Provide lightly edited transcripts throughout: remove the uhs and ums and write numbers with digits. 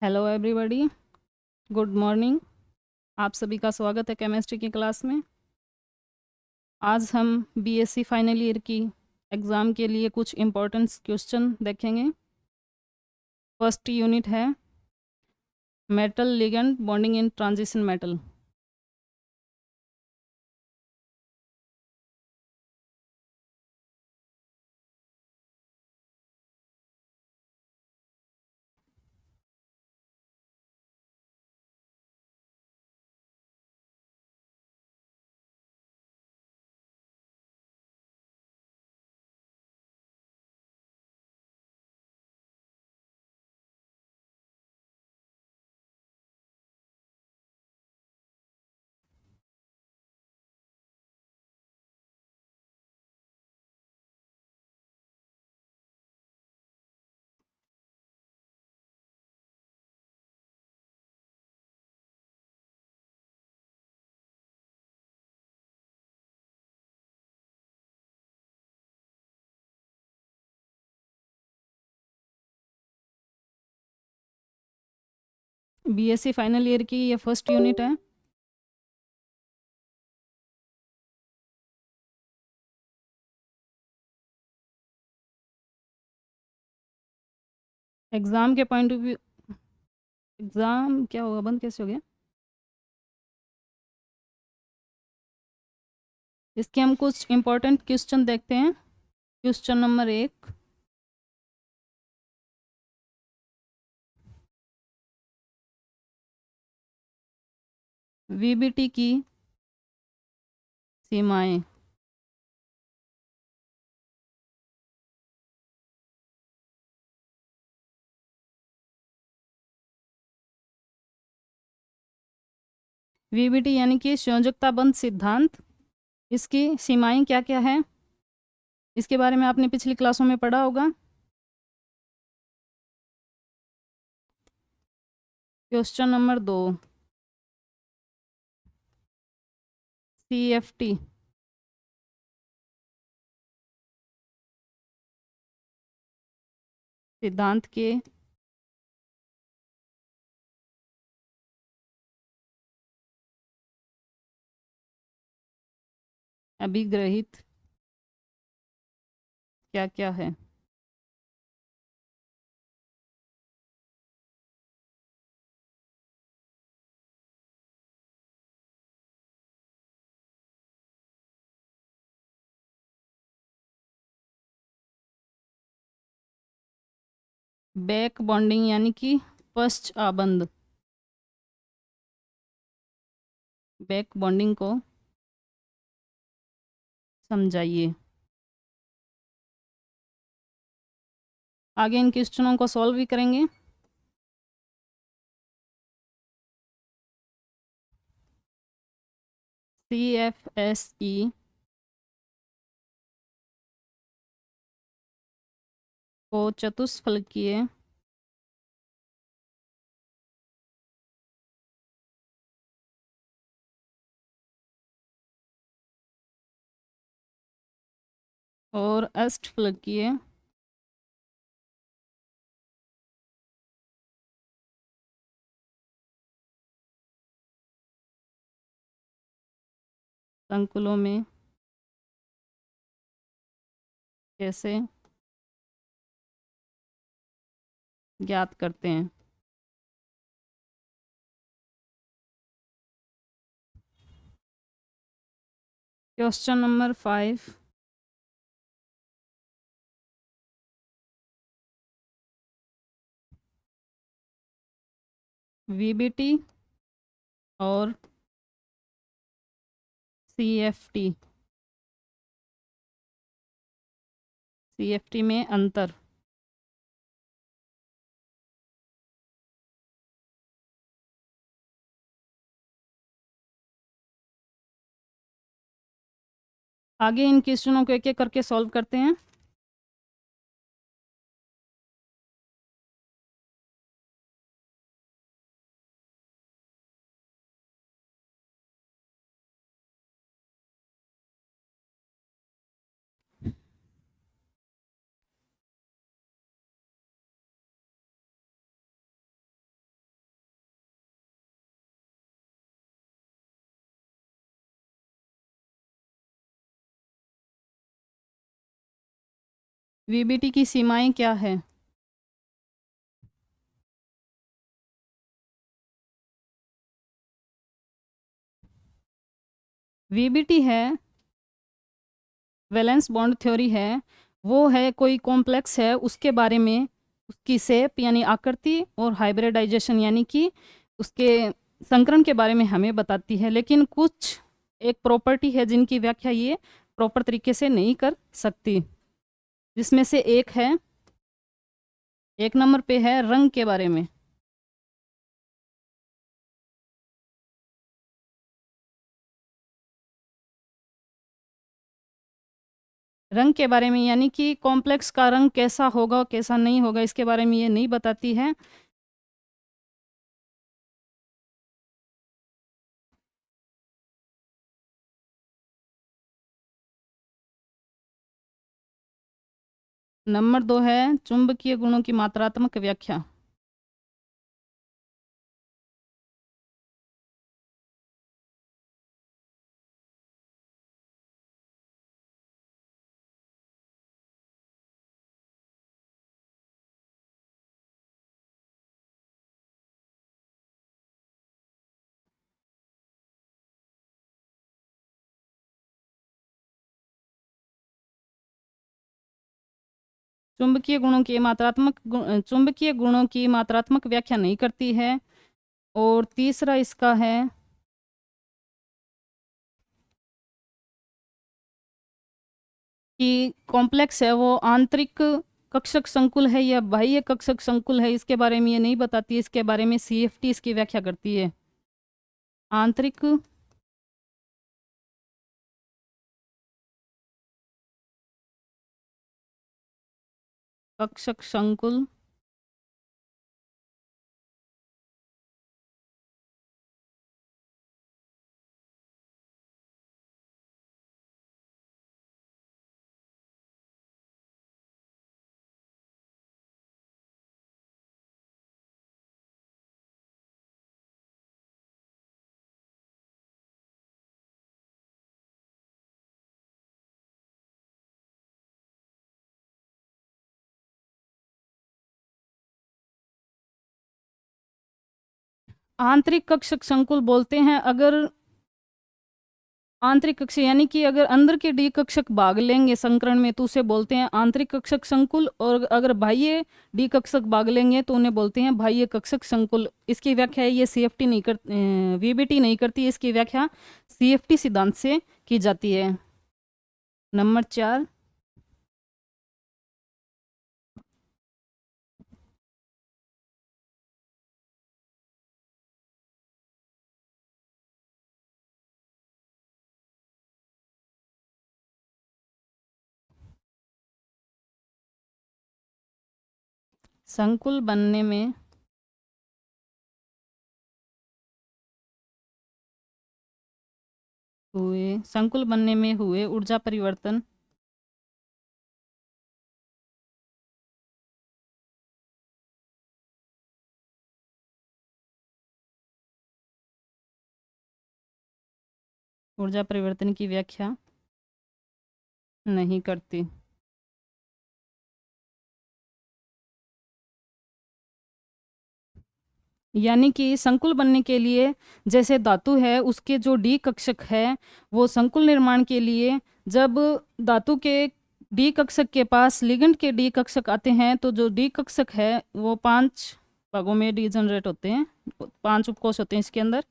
Hello everybody, good morning. आप सभी का स्वागत है केमिस्ट्री की क्लास में। आज हम बीएससी फाइनल ईयर की एग्ज़ाम के लिए कुछ इम्पोर्टेंट क्वेश्चन देखेंगे। फर्स्ट यूनिट है metal ligand bonding in transition metal. BSc final year की ये फर्स्ट यूनिट है। एग्ज़ाम के पॉइंट ऑफ व्यू, एग्ज़ाम क्या होगा, बंद कैसे हो गया? इसके हम कुछ इम्पोर्टेंट क्वेश्चन देखते हैं। क्वेश्चन नंबर 1, वीबीटी की सीमाएं। वीबीटी यानी कि संयोजकता बंध सिद्धांत, इसकी सीमाएं क्या क्या है, इसके बारे में आपने पिछली क्लासों में पढ़ा होगा। क्वेश्चन नंबर 2, CFT सिद्धांत के अभिग्रहित क्या क्या है। बैक बॉन्डिंग यानी कि पश्च आबंध। बैक बॉन्डिंग को समझाइए। आगे इन क्वेश्चनों को सॉल्व भी करेंगे। CFSE को चतुष्फलकीय और अष्टफलकीय संकुलों में कैसे ज्ञात करते हैं। क्वेश्चन नंबर 5, VBT और CFT में अंतर। आगे इन क्वेश्चनों को एक एक करके सॉल्व करते हैं। वीबीटी की सीमाएं क्या है? वीबीटी है, वैलेंस बॉन्ड थ्योरी है, वो है कोई कॉम्प्लेक्स है, उसके बारे में उसकी शेप यानी आकृति और हाइब्रिडाइजेशन यानी कि उसके संकरण के बारे में हमें बताती है। लेकिन कुछ एक प्रॉपर्टी है जिनकी व्याख्या ये प्रॉपर तरीके से नहीं कर सकती, जिसमें से एक है, एक नंबर पे है रंग के बारे में। रंग के बारे में यानी कि कॉम्प्लेक्स का रंग कैसा होगा कैसा नहीं होगा इसके बारे में ये नहीं बताती है। नंबर 2 है चुंबकीय गुणों की मात्रात्मक व्याख्या। चुंबकीय गुणों की मात्रात्मक व्याख्या नहीं करती है। और तीसरा इसका है कि कॉम्प्लेक्स है वो आंतरिक कक्षक संकुल है या बाह्य कक्षक संकुल है, इसके बारे में ये नहीं बताती है। इसके बारे में सीएफटी इसकी व्याख्या करती है। आंतरिक कक्षक संकुल आंतरिक कक्षक संकुल बोलते हैं अगर आंतरिक कक्ष यानी कि अगर अंदर के डी कक्षक भाग लेंगे संकरण में तो उसे बोलते हैं आंतरिक कक्षक संकुल, और अगर बाह्य डी कक्षक भाग लेंगे तो उन्हें बोलते हैं बाह्य कक्षक संकुल। इसकी व्याख्या है ये सीएफटी नहीं कर वीबीटी नहीं करती, इसकी व्याख्या सीएफटी सिद्धांत से की जाती है। नंबर 4 संकुल बनने में हुए ऊर्जा परिवर्तन ऊर्जा परिवर्तन की व्याख्या नहीं करती। यानी कि संकुल बनने के लिए जैसे धातु है उसके जो डी कक्षक है वो संकुल निर्माण के लिए जब धातु के डी कक्षक के पास लिगेंड के डी कक्षक आते हैं तो जो डी कक्षक है वो 5 भागों में डीजनरेट होते हैं, 5 उपकोष होते हैं इसके अंदर।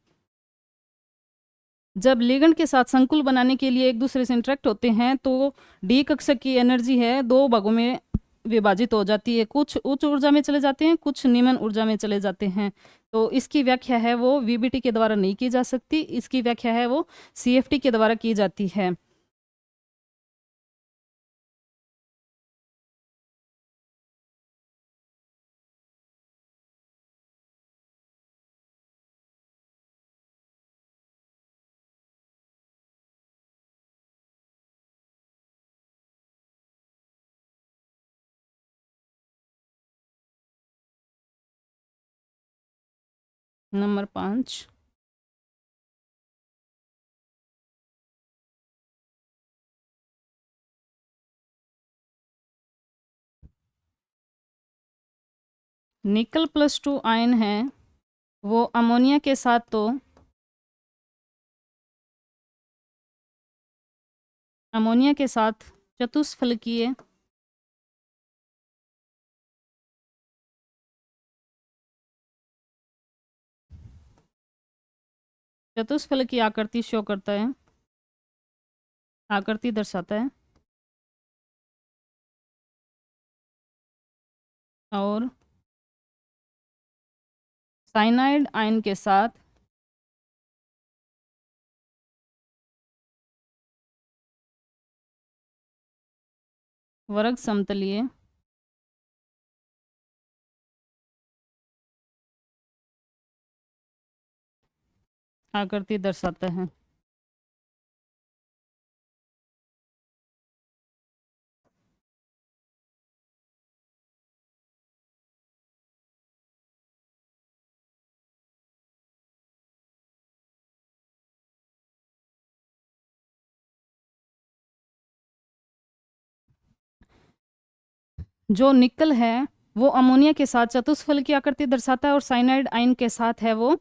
जब लिगेंड के साथ संकुल बनाने के लिए एक दूसरे से इंटरेक्ट होते हैं तो डी कक्षक की एनर्जी है 2 भागों में विभाजित हो जाती है, कुछ उच्च ऊर्जा में चले जाते हैं कुछ निम्न ऊर्जा में चले जाते हैं। तो इसकी व्याख्या है वो वीबीटी के द्वारा नहीं की जा सकती, इसकी व्याख्या है वो सीएफटी के द्वारा की जाती है। नंबर 5 निकल +2 आयन है वो अमोनिया के साथ तो अमोनिया के साथ चतुष्फलकीय चतुष्फलकीय आकृति शो करता है, आकृति दर्शाता है। और साइनाइड आयन के साथ वर्ग समतलीय आकृति दर्शाता है। जो निकल है वो अमोनिया के साथ चतुष्फलकीय की आकृति दर्शाता है और साइनाइड आयन के साथ है वो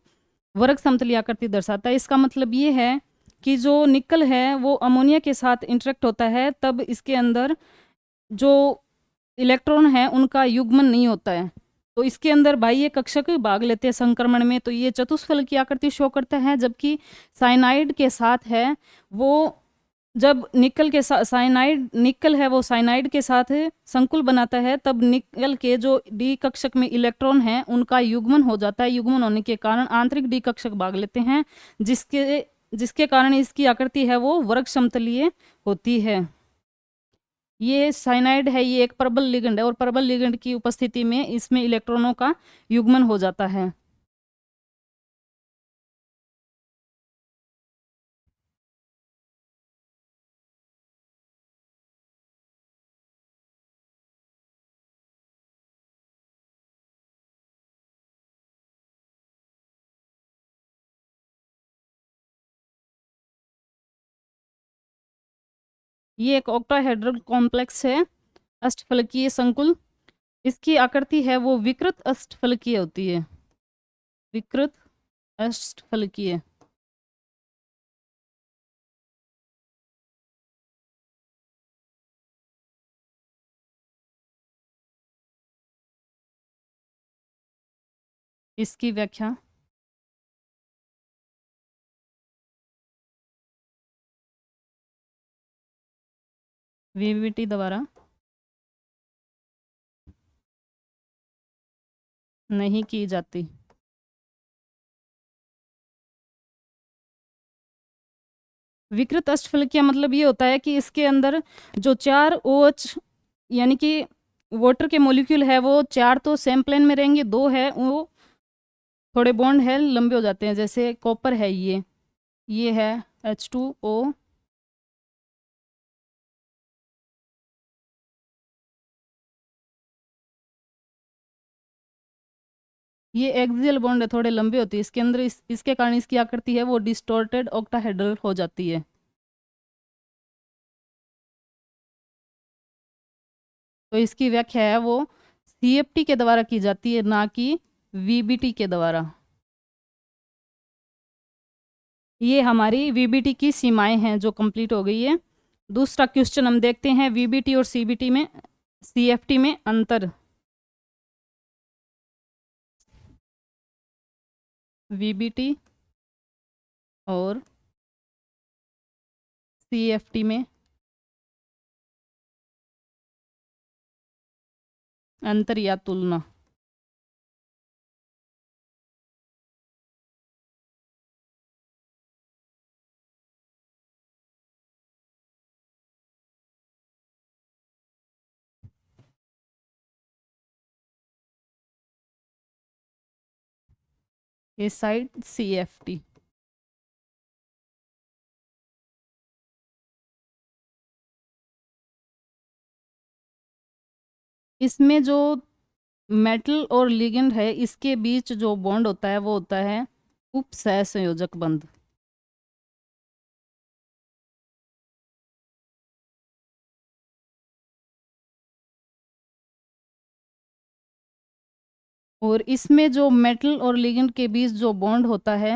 वर्ग समतलीय आकृति दर्शाता है। इसका मतलब ये है कि जो निकल है वो अमोनिया के साथ इंटरेक्ट होता है तब इसके अंदर जो इलेक्ट्रॉन है उनका युग्मन नहीं होता है, तो इसके अंदर बाह्य कक्षक भाग लेते हैं संक्रमण में, तो ये चतुष्फलक की आकृति शो करता है। जबकि साइनाइड के साथ है वो जब निकल के साइनाइड निकल है वो साइनाइड के साथ संकुल बनाता है तब निकल के जो डी कक्षक में इलेक्ट्रॉन है उनका युग्मन हो जाता है। युग्मन होने के कारण आंतरिक डी कक्षक भाग लेते हैं जिसके जिसके कारण इसकी आकृति है वो वर्ग समतलीय होती है। ये साइनाइड है, ये एक प्रबल लिगेंड है और प्रबल लिगेंड की उपस्थिति में इसमें इलेक्ट्रॉनों का युग्मन हो जाता है। ये एक ऑक्टाहेड्रल कॉम्प्लेक्स है, अष्टफलकीय संकुल। इसकी आकृति है वो विकृत अष्टफलकीय होती है, विकृत अष्टफलकीय। इसकी व्याख्या वीवीटी द्वारा नहीं की जाती। विकृत अष्टफलकीय मतलब ये होता है कि इसके अंदर जो 4 OH यानी कि वाटर के मॉलिक्यूल है वो 4 तो सेम प्लेन में रहेंगे, 2 है वो थोड़े बॉन्ड है लंबे हो जाते हैं, जैसे कॉपर है ये है H2O, ये एक्सियल बॉन्ड है, थोड़े लंबे होती है इसके अंदर। इसके कारण इसकी आकृति है वो डिस्टॉर्टेड ऑक्टाहेड्रल हो जाती है। तो इसकी व्याख्या है वो CFT के द्वारा की जाती है, ना कि VBT के द्वारा। ये हमारी VBT की सीमाएं हैं जो कंप्लीट हो गई है। दूसरा क्वेश्चन हम देखते हैं, VBT और CFT में अंतर। VBT और CFT में अंतर या तुलना। ये साइड CFT। इसमें जो मेटल और लिगेंड है इसके बीच जो बॉन्ड होता है वो होता है उपसहसंयोजक बंध। और इसमें जो मेटल और लिगेंड के बीच जो बॉन्ड होता है,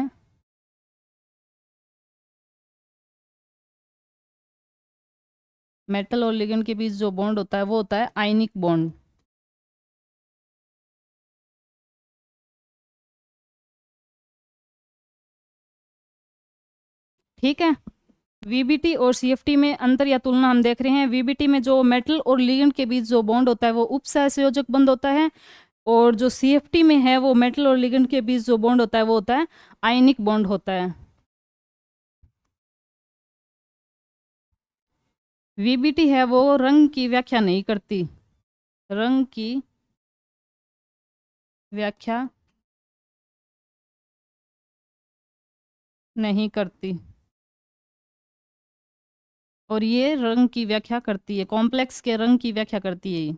मेटल और लिगेंड के बीच जो बॉन्ड होता है वो होता है आयनिक बॉन्ड। ठीक है। वीबीटी और सीएफटी में अंतर या तुलना हम देख रहे हैं। वीबीटी में जो मेटल और लिगेंड के बीच जो बॉन्ड होता है वो उपसहसंयोजक बंध होता है, और जो सीएफटी में है वो मेटल और लिगेंड के बीच जो बॉन्ड होता है वो होता है आयनिक बॉन्ड होता है। वीबीटी है वो रंग की व्याख्या नहीं करती, रंग की व्याख्या नहीं करती, और ये रंग की व्याख्या करती है, कॉम्प्लेक्स के रंग की व्याख्या करती है ये।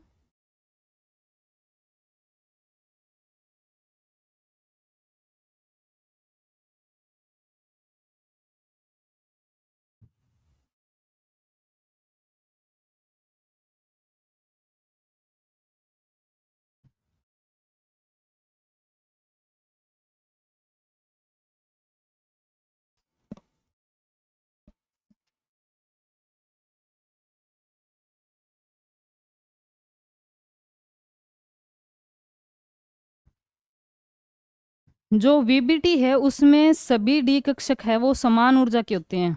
जो वीबीटी है उसमें सभी डी कक्षक है वो समान ऊर्जा के होते हैं।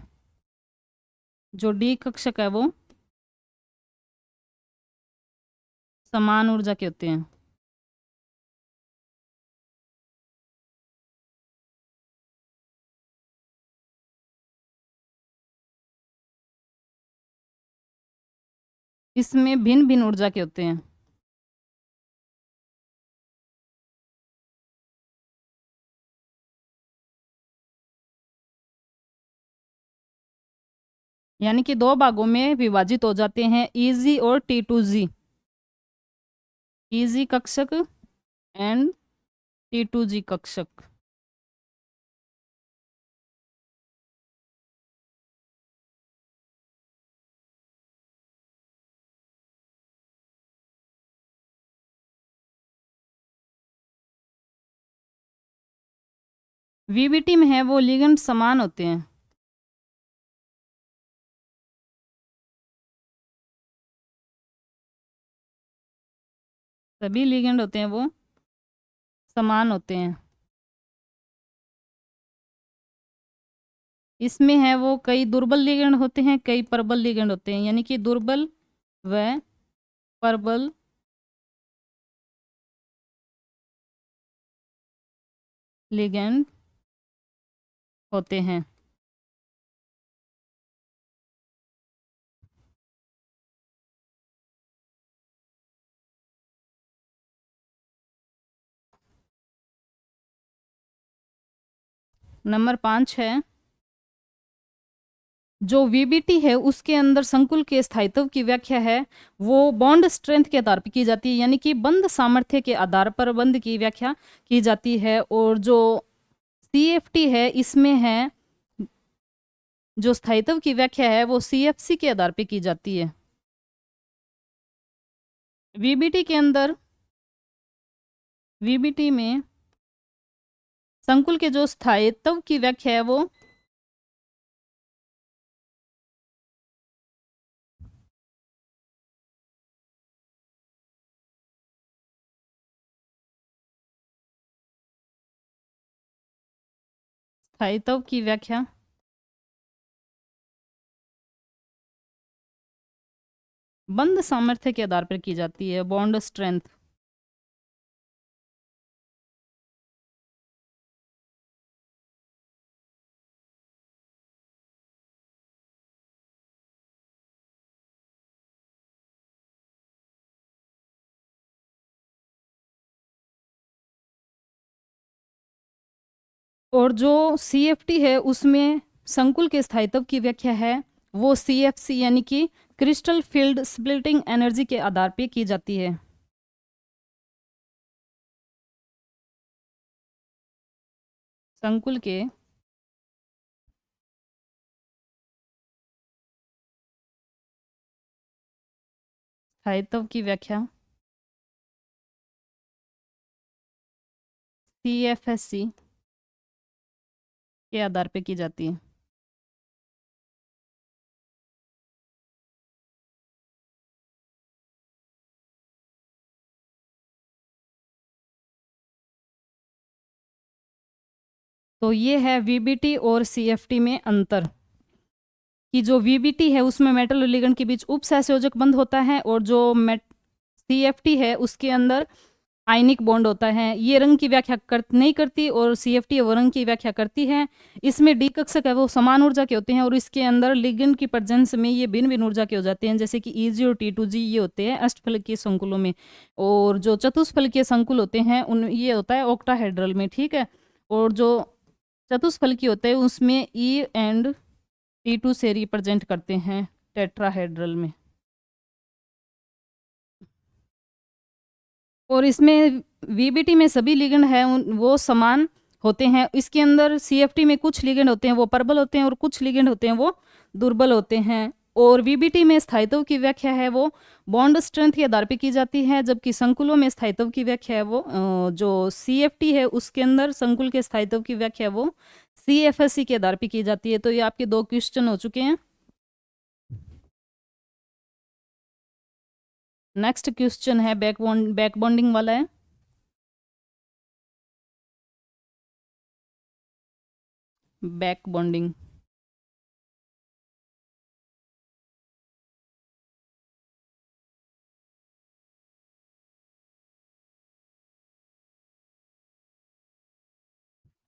जो डी कक्षक है वो समान ऊर्जा के होते हैं। इसमें भिन्न भिन्न ऊर्जा के होते हैं। यानी कि दो भागों में विभाजित हो जाते हैं, ईजी और T2G। ईजी कक्षक एंड T2G कक्षक। वीबीटी में है वो लिगेंड समान होते हैं। सभी लिगेंड होते हैं वो समान होते हैं। इसमें है वो कई दुर्बल लिगेंड होते हैं, कई प्रबल लिगेंड होते हैं, यानी कि दुर्बल व प्रबल लिगेंड होते हैं। नंबर 5 है, जो वीबीटी है उसके अंदर संकुल के स्थायित्व की व्याख्या है वो बॉन्ड स्ट्रेंथ के आधार पर की जाती है, यानी कि बंध सामर्थ्य के आधार पर बंध की व्याख्या की जाती है। और जो सीएफटी है इसमें है जो स्थायित्व की व्याख्या है वो सीएफसी के आधार पर की जाती है। वीबीटी के अंदर, वीबीटी में संकुल के जो स्थायित्व की व्याख्या है वो स्थायित्व की व्याख्या बंध सामर्थ्य के आधार पर की जाती है, बॉन्ड स्ट्रेंथ। और जो सीएफटी है उसमें संकुल के स्थायित्व की व्याख्या है वो सीएफसी यानी कि क्रिस्टल फील्ड स्प्लिटिंग एनर्जी के आधार पर की जाती है। संकुल के स्थायित्व की व्याख्या CFSC के आधार पे की जाती है। तो ये है VBT और CFT में अंतर, कि जो VBT है उसमें मेटल और लिगेंड के बीच उपसहसंयोजक बंध होता है, और जो CFT है उसके अंदर आयनिक बॉन्ड होता है। ये रंग की व्याख्या नहीं करती, और CFT वो रंग की व्याख्या करती है। इसमें डी कक्षक है वो समान ऊर्जा के होते हैं, और इसके अंदर लिगेंड की प्रेजेंस में ये भिन्न भिन्न ऊर्जा के हो जाते हैं, जैसे कि EG और T2G ये होते हैं अष्टफलकीय संकुलों में, और जो चतुष्फलकीय संकुल होते हैं उन ये होता है ऑक्टाहेड्रल में, ठीक है। और जो चतुष्फलकीय होते हैं उसमें E एंड T2 से रिप्रेजेंट करते हैं टेट्राहेड्रल में। और इसमें VBT में सभी लिगेंड हैं वो समान होते हैं। इसके अंदर CFT में कुछ लिगेंड होते हैं वो प्रबल होते हैं, और कुछ लिगेंड होते हैं वो दुर्बल होते हैं। और VBT में स्थायित्व की व्याख्या है वो बॉन्ड स्ट्रेंथ के आधार पर की जाती है, जबकि संकुलों में स्थायित्व की व्याख्या है वो जो CFT है उसके अंदर संकुल के स्थायित्व की व्याख्या वो CFSC के आधार पर की जाती है। तो ये आपके 2 क्वेश्चन हो चुके हैं। नेक्स्ट क्वेश्चन है बैक बॉन्डिंग वाला है। बैक बॉन्डिंग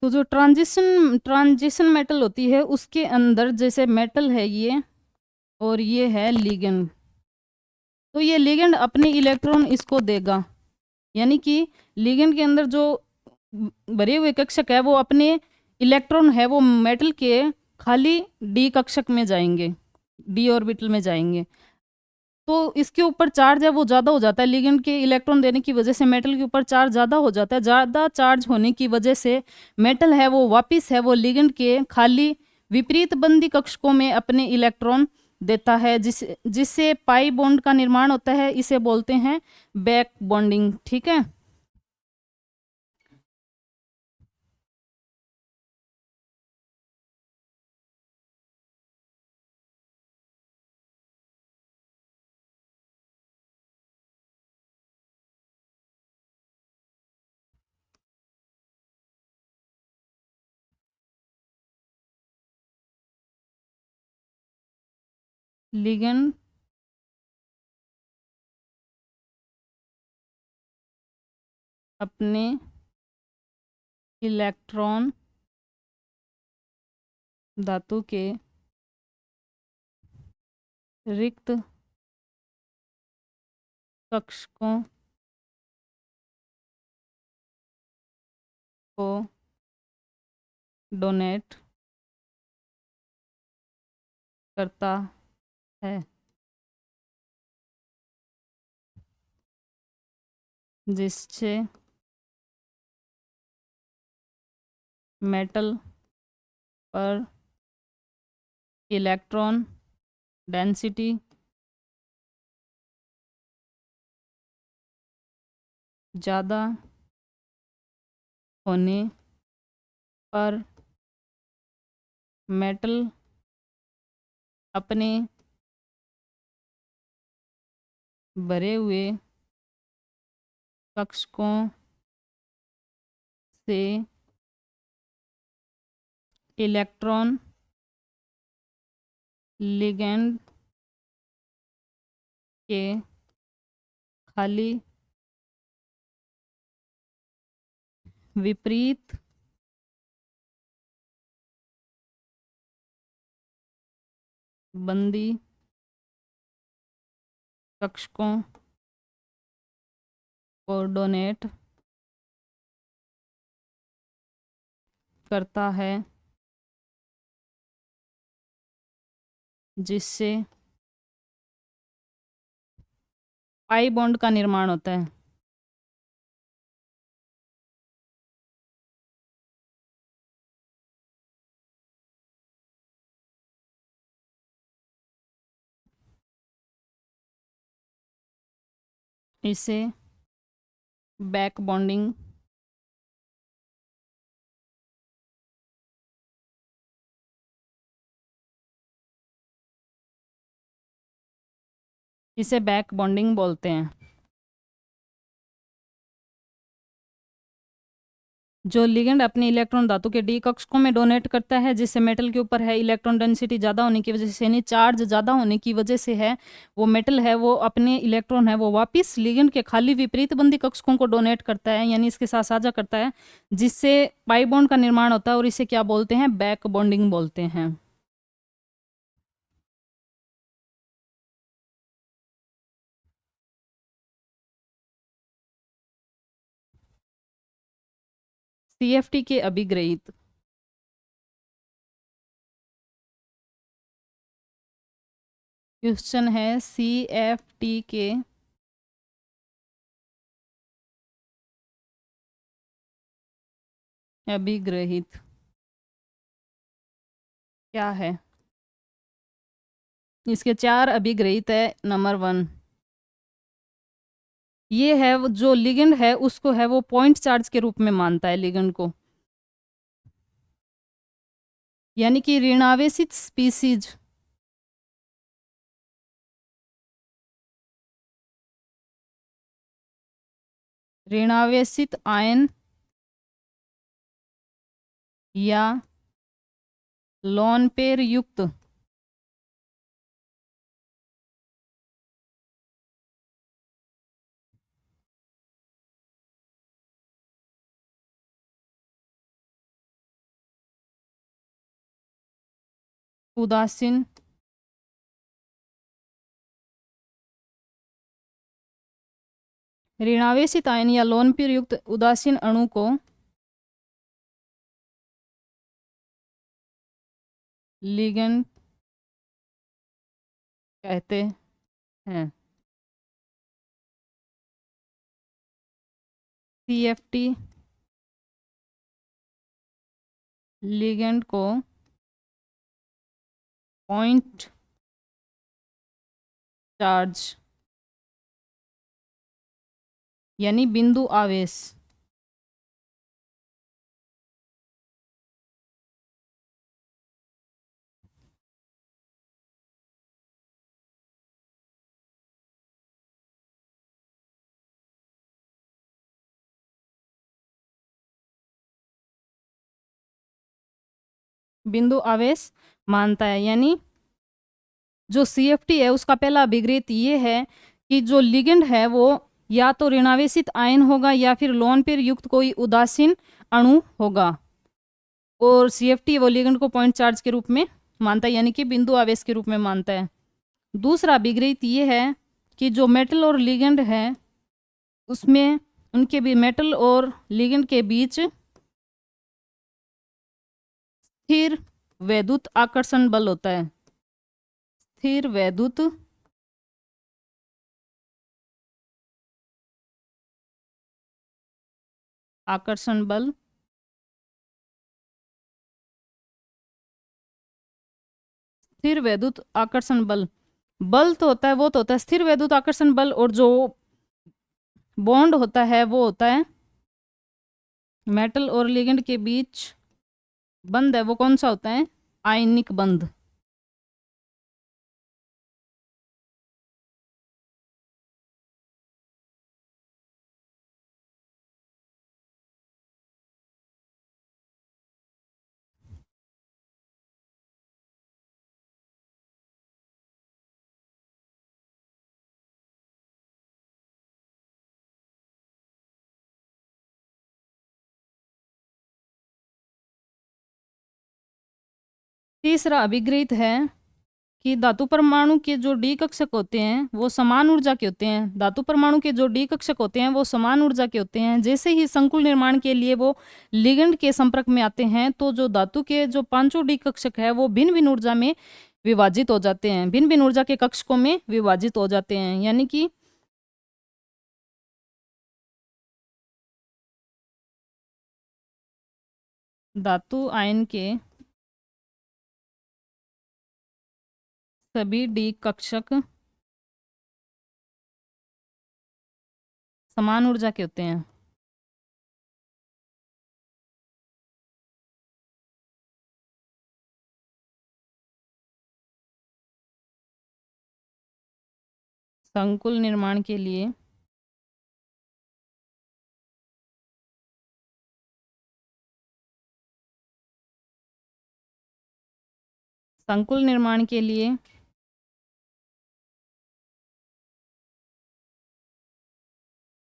तो जो ट्रांजिशन मेटल होती है उसके अंदर जैसे मेटल है ये, और ये है लिगेंड, तो ये लिगेंड अपने इलेक्ट्रॉन इसको देगा, यानी कि लिगेंड के अंदर जो भरे हुए कक्षक है वो अपने इलेक्ट्रॉन है वो मेटल के खाली डी कक्षक में जाएंगे, डी ऑर्बिटल में जाएंगे। तो इसके ऊपर चार्ज है वो ज़्यादा हो जाता है, लिगेंड के इलेक्ट्रॉन देने की वजह से मेटल के ऊपर चार्ज ज़्यादा हो जाता है। ज़्यादा चार्ज होने की वजह से मेटल है वो वापिस है वो लिगेंड के खाली विपरीत बंदी कक्षकों में अपने इलेक्ट्रॉन देता है, जिससे पाई बॉन्ड का निर्माण होता है। इसे बोलते हैं बैक बॉन्डिंग, ठीक है। लिगेंड अपने इलेक्ट्रॉन धातु के रिक्त कक्षकों को डोनेट करता है, जिससे मेटल पर इलेक्ट्रॉन डेंसिटी ज़्यादा होने पर मेटल अपने भरे हुए कक्षकों से इलेक्ट्रॉन लिगेंड के खाली विपरीत बंदी कक्षकों को डोनेट करता है, जिससे पाई बॉन्ड का निर्माण होता है। इसे बैक बॉन्डिंग इसे बैक बॉन्डिंग बोलते हैं। जो लिगेंड अपने इलेक्ट्रॉन धातु के डी कक्षकों में डोनेट करता है, जिससे मेटल के ऊपर है इलेक्ट्रॉन डेंसिटी ज़्यादा होने की वजह से, यानी चार्ज ज़्यादा होने की वजह से है, वो मेटल है वो अपने इलेक्ट्रॉन है वो वापिस लिगेंड के खाली विपरीत बंधी कक्षकों को डोनेट करता है, यानी इसके साथ साझा करता है, जिससे पाई बॉन्ड का निर्माण होता है, और इसे क्या बोलते हैं? बैक बॉन्डिंग बोलते हैं। CFT के अभिग्रहित। क्वेश्चन है CFT के अभिग्रहित क्या है? इसके 4 अभिग्रहित है। नंबर 1, ये है जो लिगेंड है उसको है वो पॉइंट चार्ज के रूप में मानता है लिगेंड को, यानी कि ऋणावेशित स्पीसीज ऋणावेशित आयन या लोन पेयर युक्त उदासीन ऋणावेशित आयन या लोन पेयर युक्त उदासीन अणु को लिगेंड कहते हैं। CFT लिगेंड को पॉइंट चार्ज यानी बिंदु आवेश बिंदु आवेश मानता है, यानी जो CFT है उसका पहला अभिग्रहित ये है कि जो लिगेंड है वो या तो ऋणावेशित आयन होगा या फिर लोन पेयर युक्त कोई उदासीन अणु होगा, और CFT वो लिगेंड को पॉइंट चार्ज के रूप में मानता है, यानी कि बिंदु आवेश के रूप में मानता है। दूसरा अभिग्रहित ये है कि जो मेटल और लिगेंड है उसमें उनके भी मेटल और लिगेंड के बीच स्थिर वैद्युत आकर्षण बल होता है। स्थिर वैद्युत आकर्षण बल स्थिर वैद्युत आकर्षण बल बल तो होता है, वो तो होता है स्थिर वैद्युत आकर्षण बल, और जो बॉन्ड होता है वो होता है मेटल और लिगेंड के बीच बंध है वो कौन सा होता है? आयनिक बंध। तीसरा अभिग्रहित है कि धातु परमाणु के जो डी कक्षक होते हैं वो समान ऊर्जा के होते हैं। धातु परमाणु के जो डी कक्षक होते हैं वो समान ऊर्जा के होते हैं। जैसे ही संकुल निर्माण के लिए वो लिगेंड के संपर्क में आते हैं तो जो धातु के जो पांचों डी कक्षक है वो भिन्न भिन्न ऊर्जा में विभाजित हो जाते हैं, भिन्न भिन्न ऊर्जा के कक्षकों में विभाजित हो जाते हैं, यानी कि धातु आयन के सभी डी कक्षक समान ऊर्जा के होते हैं। संकुल निर्माण के लिए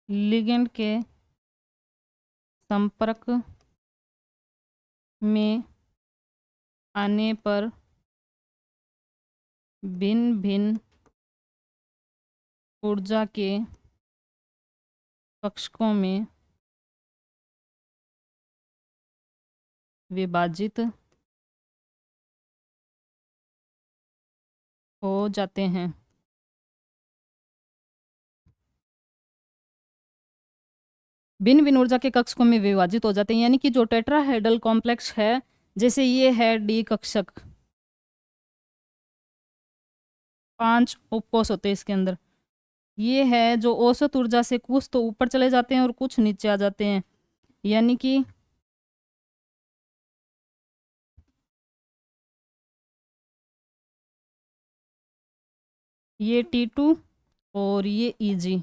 लिगेंड के संपर्क में आने पर भिन्न भिन्न ऊर्जा के कक्षकों में विभाजित हो जाते हैं। भिन्न भिन्न ऊर्जा के कक्षकों में विभाजित हो जाते हैं, यानी कि जो टेट्राहेड्रल कॉम्प्लेक्स है, जैसे ये है डी कक्षक, 5 उपकोष होते हैं इसके अंदर। ये है जो औसत ऊर्जा से कुछ तो ऊपर चले जाते हैं और कुछ नीचे आ जाते हैं, यानी कि ये T2 और ये Eg,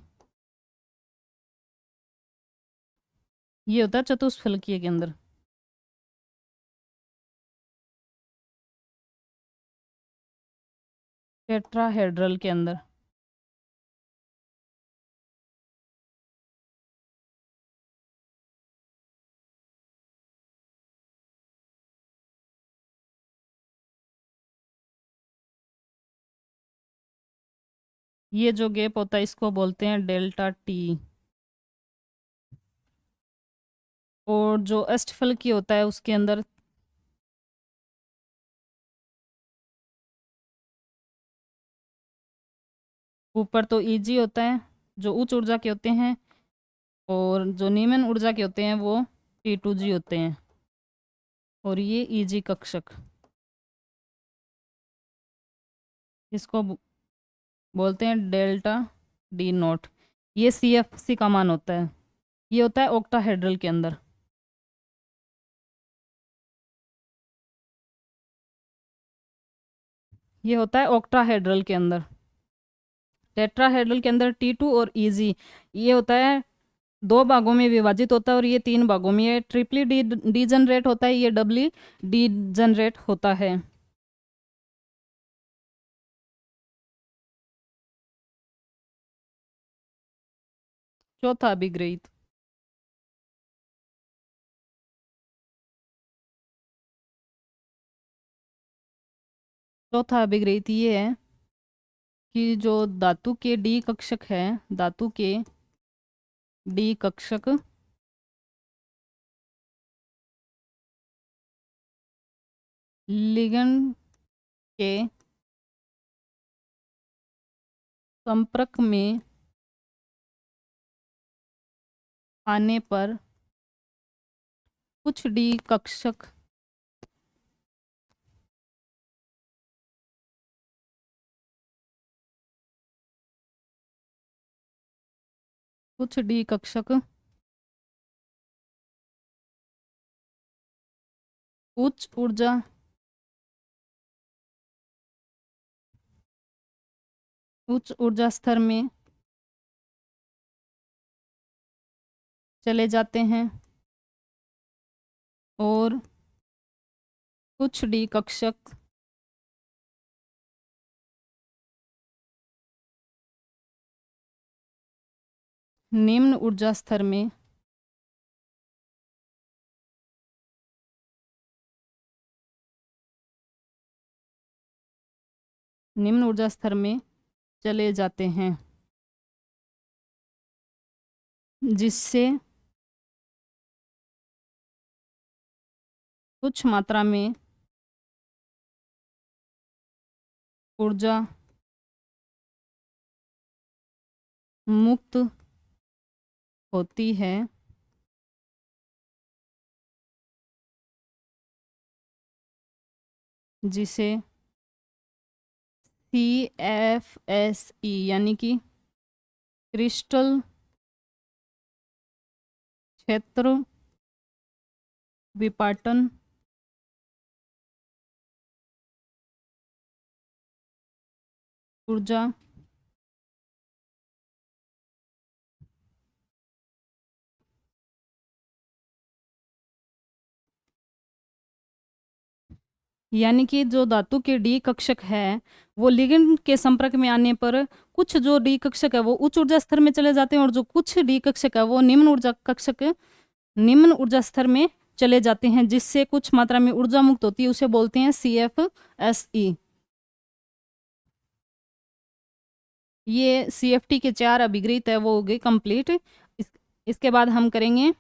ये होता है चतुष्फलकीय के अंदर। टेट्राहेड्रल के अंदर ये जो गैप होता है इसको बोलते हैं डेल्टा टी, और जो अष्टफलकीय होता है उसके अंदर ऊपर तो Eg होता है जो उच्च ऊर्जा के होते हैं, और जो निम्न ऊर्जा के होते हैं वो T2G होते हैं, और ये Eg कक्षक, इसको बोलते हैं डेल्टा डी नॉट। ये CFC का मान होता है, ये होता है ऑक्टाहेड्रल के अंदर। ये होता है ऑक्टाहेड्रल के अंदर। टेट्राहेड्रल के अंदर T2 और Eg ये होता है 2 भागों में विभाजित होता है, और ये 3 भागों में, ये ट्रिपली डी जनरेट होता है, ये डबली डी जनरेट होता है। चौथा अभिग्रहित, चौथा अभिग्रहित ये है कि जो धातु के डी कक्षक है, धातु के डी कक्षक लिगेंड के संपर्क में आने पर कुछ डी कक्षक उच्च ऊर्जा स्तर में चले जाते हैं, और कुछ डी कक्षक निम्न ऊर्जा स्तर में चले जाते हैं, जिससे कुछ मात्रा में ऊर्जा मुक्त होती है, जिसे CFSE यानी कि क्रिस्टल क्षेत्र विपाटन ऊर्जा यानी कि जो धातु के डी कक्षक है वो लिगेंड के संपर्क में आने पर कुछ जो डी कक्षक है वो उच्च ऊर्जा स्तर में चले जाते हैं और जो कुछ डी कक्षक है वो निम्न ऊर्जा स्तर में चले जाते हैं, जिससे कुछ मात्रा में ऊर्जा मुक्त होती है, उसे बोलते हैं CFSE। ये CFT के 4 अभिगृहित है वो हो गए कंप्लीट। इसके बाद हम करेंगे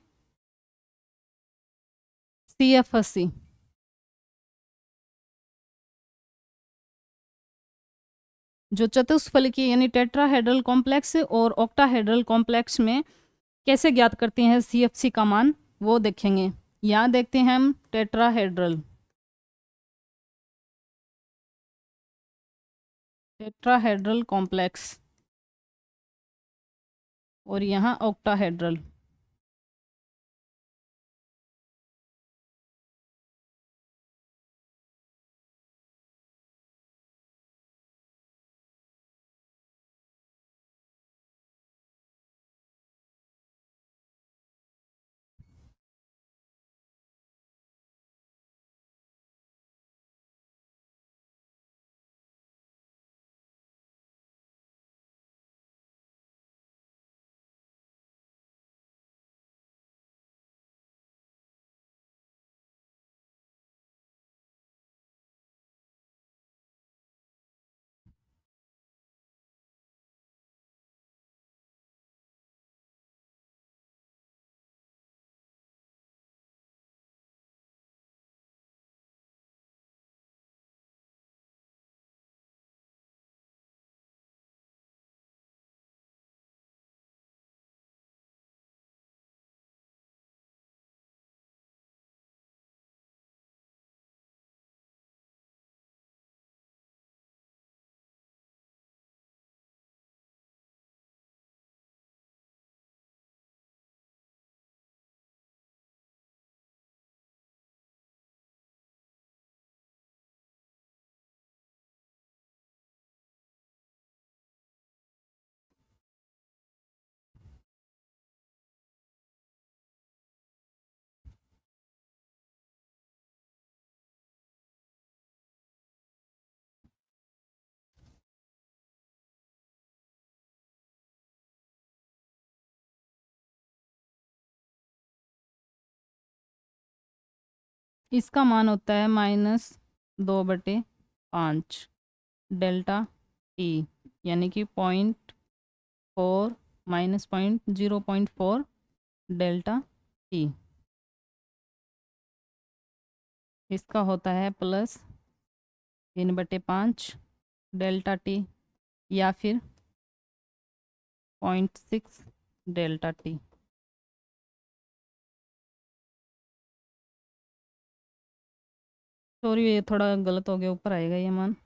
CFSE। जो चतुष्फलकीय यानी टेट्राहेड्रल कॉम्प्लेक्स और ऑक्टाहेड्रल कॉम्प्लेक्स में कैसे ज्ञात करते हैं CFC का मान वो देखेंगे। यहाँ देखते हैं हम टेट्राहेड्रल कॉम्प्लेक्स और यहाँ ऑक्टाहेड्रल। इसका मान होता है -2/5 डेल्टा टी, यानी कि 0.4 -0.4 डेल्टा टी। इसका होता है +3/5 डेल्टा टी या फिर 0.6 डेल्टा टी। सॉरी ये थोड़ा गलत हो गया, ऊपर आएगा ये मान।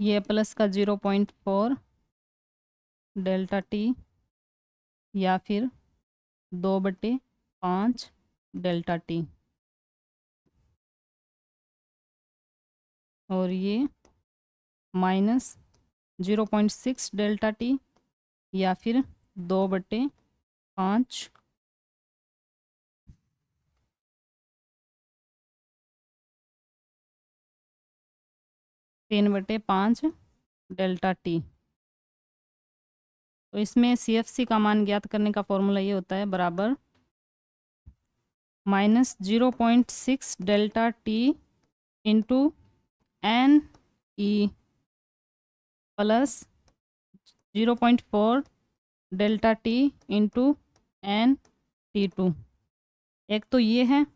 ये प्लस का 0.4 डेल्टा टी या फिर 2/5 डेल्टा टी, और ये -0.6 डेल्टा टी या फिर 2/5 3/5 डेल्टा टी। तो इसमें CFC का मान ज्ञात करने का फॉर्मूला ये होता है बराबर -0.6 delta T into NE plus 0.4 delta T into NT2। एक तो ये है,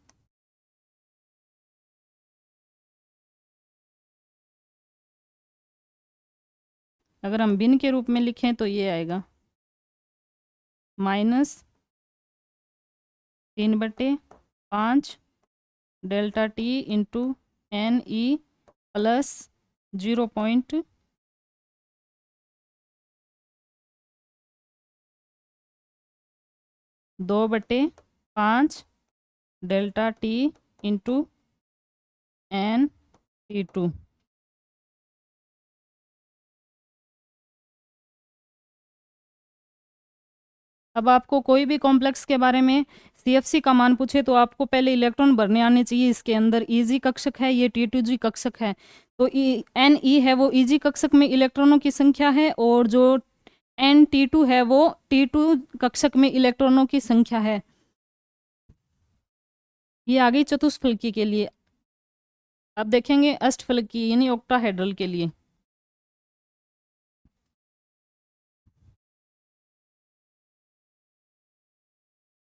अगर हम भिन्न के रूप में लिखें तो ये आएगा -3/5 delta T into N E plus 0.2/5 delta T into N T2। अब आपको कोई भी कॉम्प्लेक्स के बारे में CFC का मान पूछे तो आपको पहले इलेक्ट्रॉन भरने आने चाहिए। इसके अंदर ईजी कक्षक है, ये T2G कक्षक है, तो NE है वो ईजी कक्षक में इलेक्ट्रॉनों की संख्या है, और जो NT2 है वो T2 कक्षक में इलेक्ट्रॉनों की संख्या है। ये आ गई चतुष्फलकी के लिए। अब देखेंगे अष्टफलकी यानी ऑक्टाहेड्रल के लिए।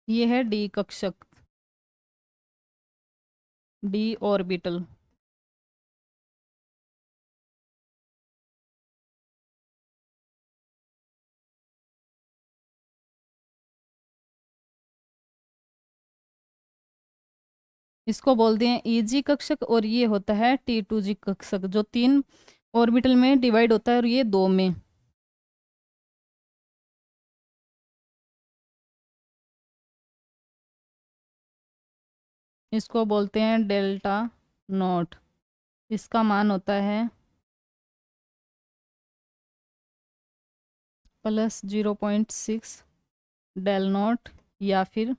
ये है D कक्षक, D ऑर्बिटल। इसको बोलते हैं ईजी कक्षक, और ये होता है T2G कक्षक, जो 3 ऑर्बिटल में डिवाइड होता है और ये 2 में। इसको बोलते हैं डेल्टा नॉट। इसका मान होता है +0.6 डेल नॉट या फिर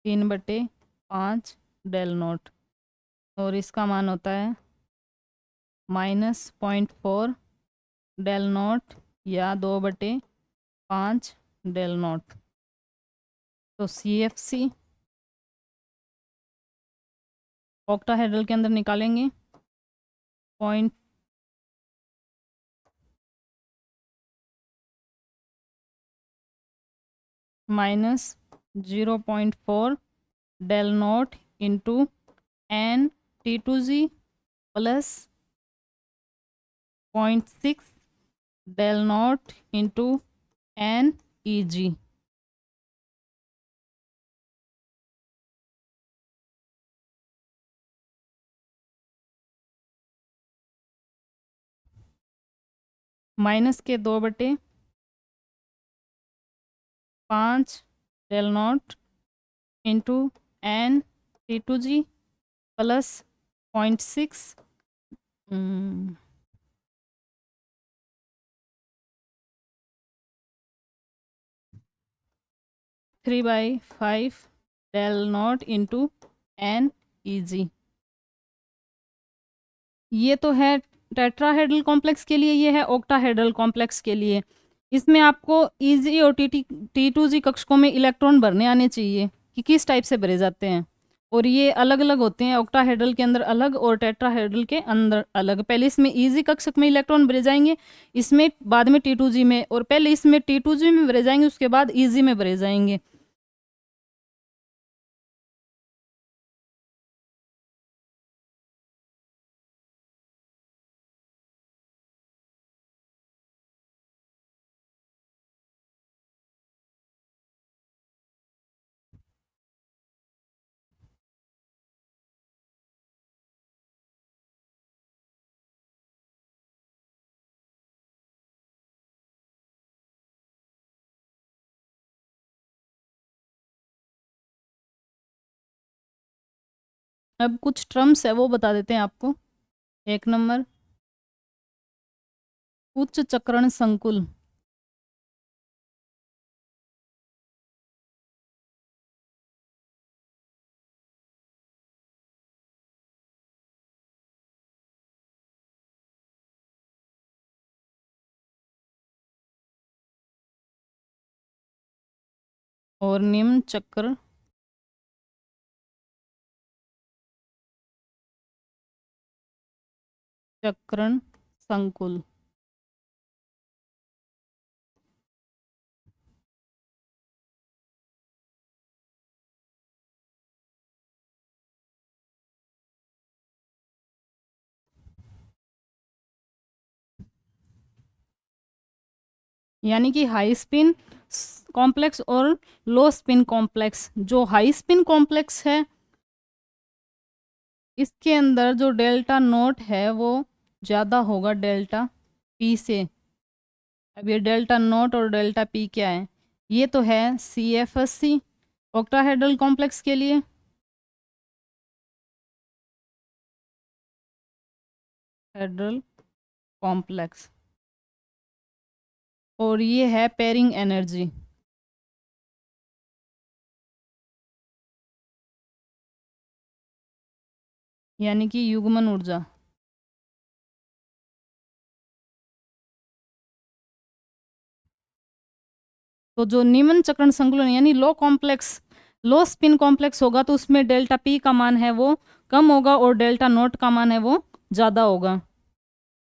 3/5 डेल नॉट, और इसका मान होता है -0.4 डेल नॉट या 2/5 डेल नॉट। तो CFC ऑक्टाहेड्रल के अंदर निकालेंगे point -0.4 del naught into NT2G plus 0.6 del naught into NEG। Minus के 2/5 del naught into NT2G plus 0.6 3/5 del naught into NEG। ये तो है टेट्राहेड्रल कॉम्प्लेक्स के लिए, ये है ऑक्टाहेड्रल कॉम्प्लेक्स के लिए। इसमें आपको ईजी और T2G कक्षकों में इलेक्ट्रॉन भरने आने चाहिए कि किस टाइप से भरे जाते हैं, और ये अलग अलग होते हैं। ऑक्टाहेड्रल के अंदर अलग और टेट्राहेड्रल के अंदर अलग। पहले इसमें ईजी कक्षक में इलेक्ट्रॉन भरे जाएंगे, इसमें बाद में T2G में, और पहले इसमें T2G में भरे जाएंगे, उसके बाद ईजी में भरे जाएंगे। अब कुछ टर्म्स है वो बता देते हैं आपको। 1 नंबर उच्च चक्रण संकुल। और निम्न चक्रण संकुल। यानी कि हाई स्पिन कॉम्प्लेक्स और लो स्पिन कॉम्प्लेक्स। जो हाई स्पिन कॉम्प्लेक्स है इसके अंदर जो डेल्टा नोट है वो ज़्यादा होगा डेल्टा पी से। अब ये डेल्टा नोट और डेल्टा पी क्या है? ये तो है C F S C octahedral complex के लिए। Hedral complex. और ये है पेयरिंग एनर्जी। यानी कि युग्मन ऊर्जा। तो जो निम्न चक्रण संकुलन यानी लो स्पिन कॉम्प्लेक्स होगा तो उसमें डेल्टा पी का मान है वो कम होगा और डेल्टा नोट का मान है वो ज़्यादा होगा।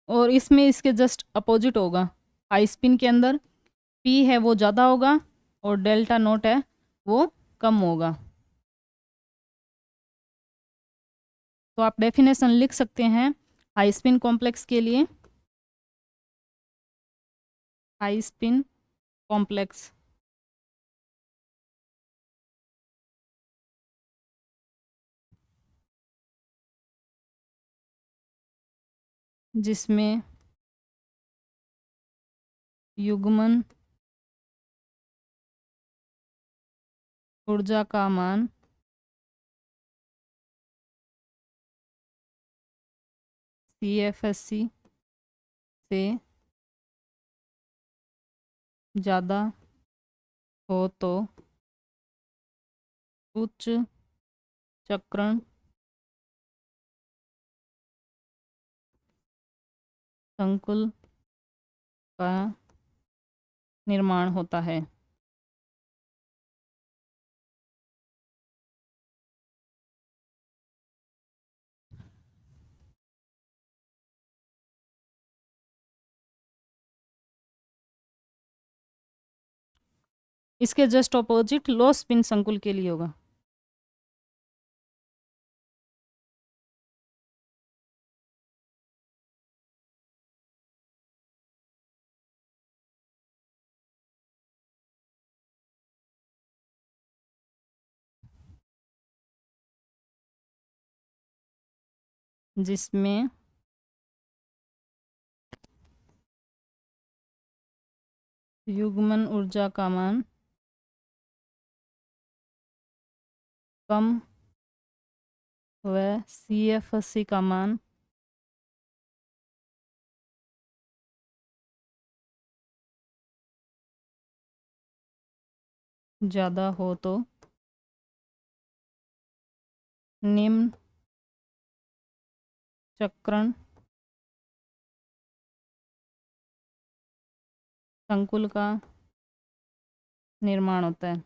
और इसमें इसके जस्ट अपोजिट होगा। हाई स्पिन के अंदर पी है वो ज़्यादा होगा और डेल्टा नोट है वो कम होगा। तो आप डेफिनेशन लिख सकते हैं हाई स्पिन कॉम्प्लेक्स के लिए। हाई स्पिन कॉम्प्लेक्स जिसमें युग्मन ऊर्जा का मान CFSC से ज़्यादा हो तो उच्च चक्रण संकुल का निर्माण होता है। इसके जस्ट ऑपोजिट लो स्पिन संकुल के लिए होगा। जिसमें युग्मन ऊर्जा का मान कम व CFSC का मान ज़्यादा हो तो निम्न चक्रण संकुल का निर्माण होता है।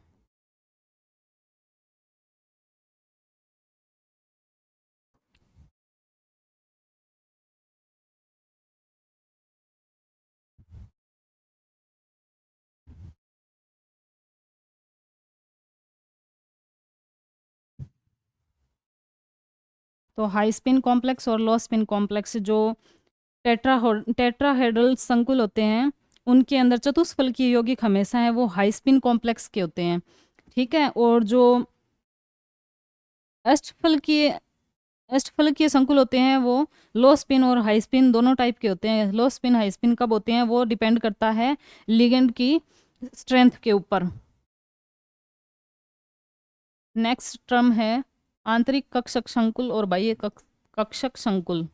तो हाई स्पिन कॉम्प्लेक्स और लो स्पिन कॉम्प्लेक्स जो टेट्राहेड्रल संकुल होते हैं उनके अंदर चतुष्फलकीय यौगिक हमेशा है वो हाई स्पिन कॉम्प्लेक्स के होते हैं। ठीक है। और जो अष्टफलकीय अष्टफलकीय संकुल होते हैं वो लो स्पिन और हाई स्पिन दोनों टाइप के होते हैं। लो स्पिन हाई स्पिन कब होते हैं वो डिपेंड करता है लिगेंड की स्ट्रेंथ के ऊपर। नेक्स्ट टर्म है आंतरिक कक्षक संकुल और बाह्य कक्षक संकुल।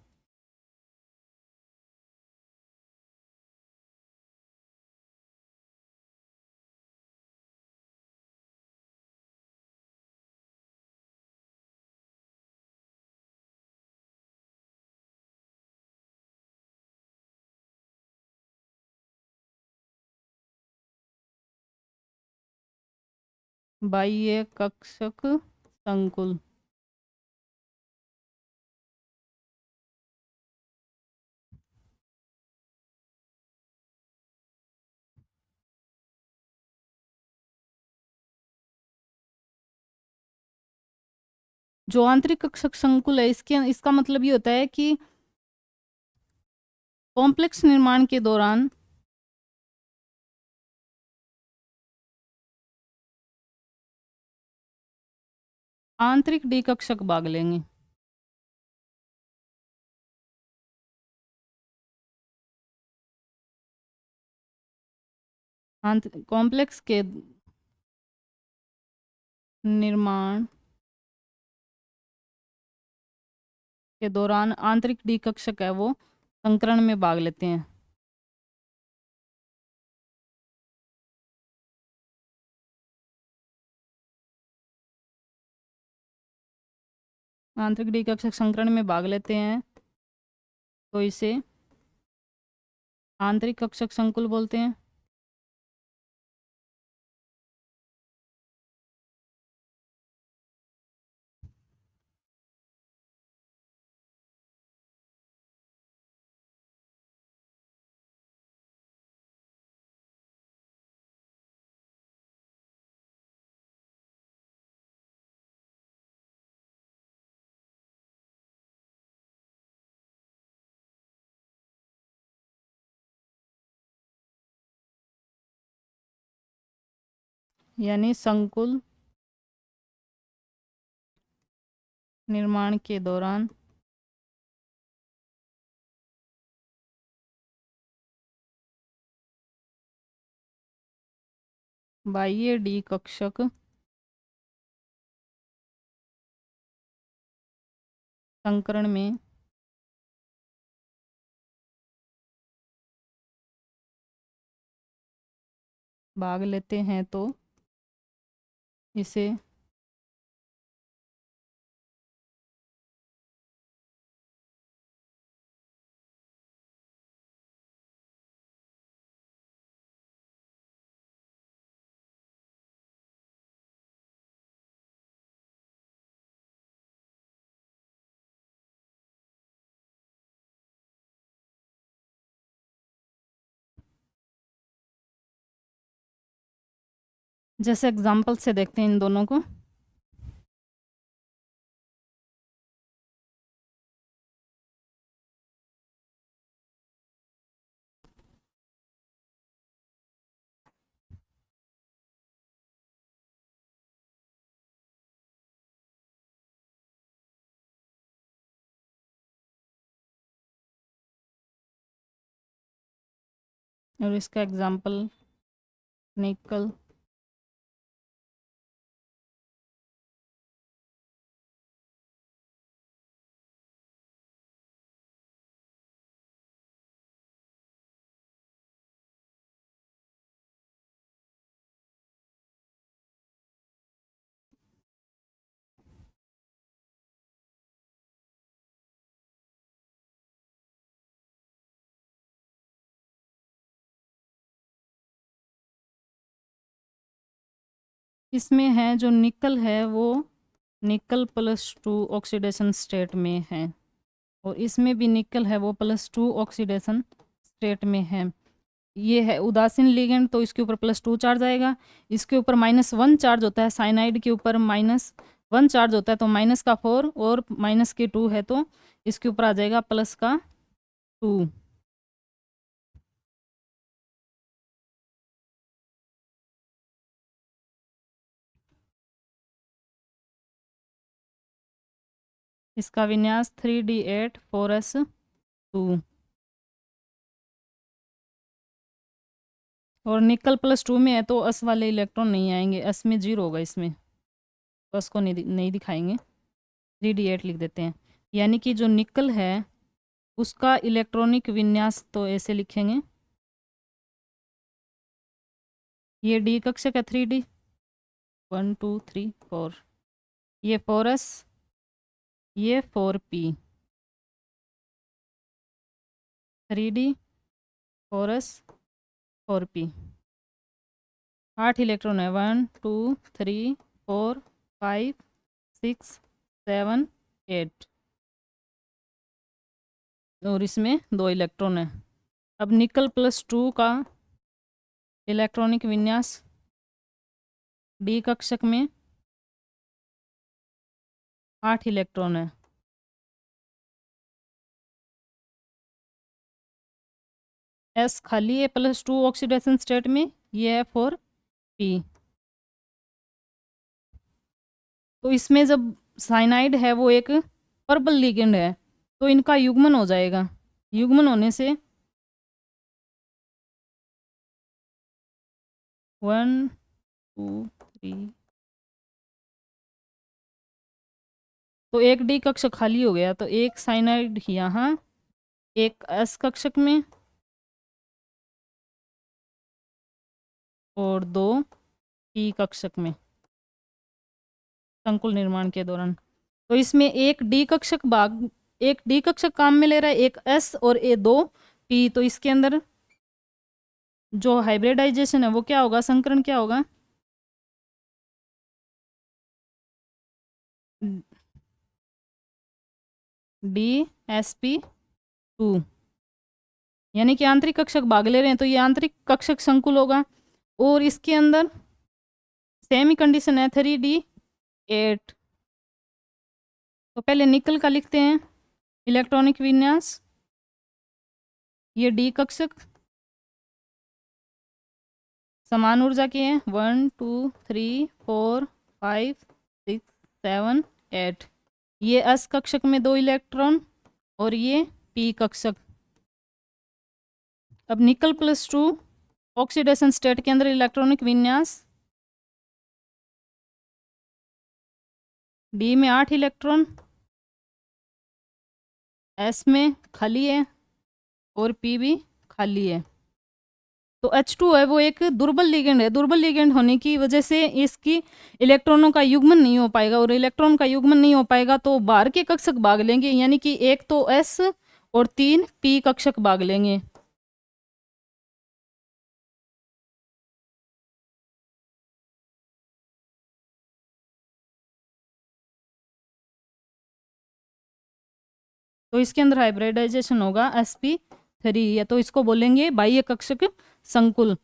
बाह्य कक्षक संकुल जो आंतरिक कक्षक संकुल है इसका मतलब ये होता है कि कॉम्प्लेक्स निर्माण के दौरान आंतरिक डी कक्षक भाग लेंगे। कॉम्प्लेक्स के निर्माण के दौरान आंतरिक डी कक्षक है वो संकरण में भाग लेते हैं। आंतरिक डी कक्षक संकरण में भाग लेते हैं तो इसे आंतरिक कक्षक संकुल बोलते हैं। यानी संकुल निर्माण के दौरान बाह्य डी कक्षक संकरण में भाग लेते हैं तो इसे जैसे एग्जाम्पल से देखते हैं इन दोनों को। और इसका एग्जाम्पल निकल इसमें है जो निकल है वो निकल +2 ऑक्सीडेशन स्टेट में है और इसमें भी निकल है वो +2 ऑक्सीडेशन स्टेट में है। ये है उदासीन लिगेंड तो इसके ऊपर +2 चार्ज आएगा। इसके ऊपर -1 चार्ज होता है, साइनाइड के ऊपर -1 चार्ज होता है तो -4 और -2 है तो इसके ऊपर आ जाएगा +2। इसका विन्यास 3D8 4s2 और निकल +2 में है तो अस वाले इलेक्ट्रॉन नहीं आएंगे, अस में 0 होगा इसमें तो अस को नहीं दिखाएंगे, 3D8 लिख देते हैं। यानी कि जो निकल है उसका इलेक्ट्रॉनिक विन्यास तो ऐसे लिखेंगे, ये डी कक्षक है 3D 1 2 3 4, ये 4s, ये 4p, 3D 4s 4p, 8 electron है 1 2 3 4 5 6 7 8 और इसमें 2 इलेक्ट्रॉन है। अब निकल +2 का इलेक्ट्रॉनिक विन्यास डी कक्षक में 8 इलेक्ट्रॉन है। एस खाली है +2 ऑक्सीडेशन स्टेट में, ये है 4p। तो इसमें जब साइनाइड है वो एक पर्पल लिगेंड है, तो इनका युग्मन हो जाएगा। युग्मन होने से 1 2 3, तो एक डी कक्षक खाली हो गया, तो एक साइनाइड यहाँ, एक एस कक्षक में और 2 पी कक्षक में संकुल निर्माण के दौरान। तो इसमें एक डी कक्षक काम में ले रहा है, एक एस और ए 2 पी। तो इसके अंदर जो हाइब्रिडाइजेशन है वो क्या होगा, संकरण क्या होगा, डी एस पी 2, यानी कि आंतरिक कक्षक भाग ले रहे हैं, तो ये आंतरिक कक्षक संकुल होगा। और इसके अंदर सेमी कंडीशन है 3D8। तो पहले निकल का लिखते हैं इलेक्ट्रॉनिक विन्यास, ये डी कक्षक समान ऊर्जा के हैं 1 2 3 4 5 6 7 8। ये एस कक्षक में 2 इलेक्ट्रॉन और ये पी कक्षक। अब निकल +2 ऑक्सीडेशन स्टेट के अंदर इलेक्ट्रॉनिक विन्यास, डी में 8 इलेक्ट्रॉन, एस में खाली है और पी भी खाली है। तो H2 है वो एक दुर्बल लिगेंड है। दुर्बल लिगेंड होने की वजह से इसकी इलेक्ट्रॉनों का युग्मन नहीं हो पाएगा, और इलेक्ट्रॉन का युग्मन नहीं हो पाएगा तो बाहर के कक्षक भाग लेंगे, यानी कि एक तो S और 3 P कक्षक भाग लेंगे। तो इसके अंदर हाइब्रिडाइजेशन होगा sp3, या तो इसको बोलेंगे बाह्य कक्षक संकुल।